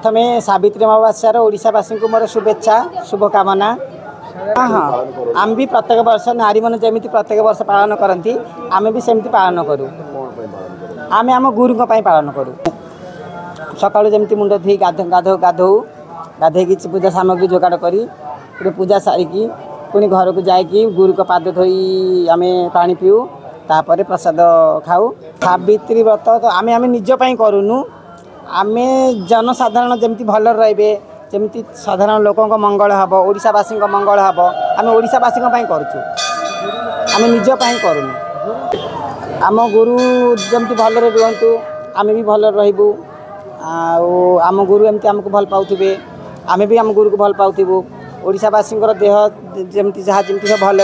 प्रथमे सावित्री अमावास्यार ओडिशावासी को मोर शुभेच्छा शुभकामना। हाँ आम भी प्रत्येक वर्ष नारी मन जमी प्रत्येक वर्ष पालन करती आम भी सेमती पालन करूँ। आम आम गुरु पालन करूँ। सकालू जमी मुंड धोई गाधो गाधे पूजा सामग्री जोगाड़ करी पूजा सारिकी पुणी घर को जाकि गुरु को पाद धोई आम पानी पीऊ तापर प्रसाद खाऊ। सावित्री व्रत तो आम निजपाई करूनु आम जनसाधारण जमी भल रे जमी साधारण लोकों मंगल हम ओडिशावासी मंगल हम आम ओडिशावासी करूँ आम निजपाई करूँ। आम गुरु जमी भल रुहतु आम भी भल रही आम गुरु एमती आमको भल पाऊे आम भी आम गुरु को भल पाऊँ। ओडिशावासी देह जमी जहाँ जमी सब भल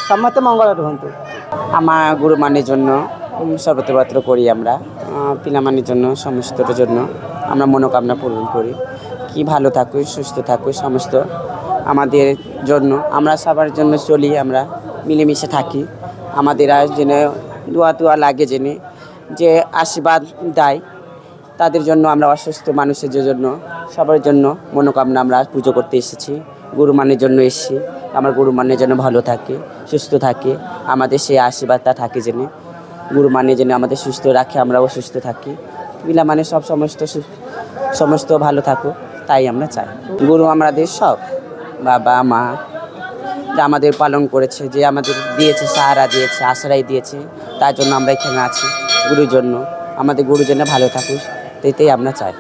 समस्त मंगल रुहतु। आम गुरु मान सर्वत्र करी आमरा पिला मान समस्तर आमरा मनोकामना पूरण करी कि भालो थाकु सुस्थ थाकु समस्त आमादेर जन्य आमरा सबार जन्य चली आमरा मिलेमिशे थाकी आमादेर जेने दुआ दुआ लागे जेने जे आशीर्वाद देय तादेर जन्य आमरा असुस्थ मानुषेर जन्य सबार जन्य मनोकामना आमरा पुजो करते एसेछि। गुरु मानेर जन्य एसेछि आमार गुरु मानेर जन्य भालो थाके सुस्थ थाके आमादेर सेई आशीर्वादटा थाके जेने गुरु माने जेने आमादेर सुस्थ राखे आमराओ सुस्थ थाकी पिला माने सब समस्त भालो थाको ताई आमरा चाই। गुरु आमादेर सब बाबा मा आमादेर पालन करेছে যে আমাদের দিয়েছে সাহারা দিয়েছে আশ্রয় দিয়েছে তার জন্য আমরা এখানে আছি। গুরুর জন্য আমাদের গুরু যেন ভালো থাকুক এটাই আমরা চাই।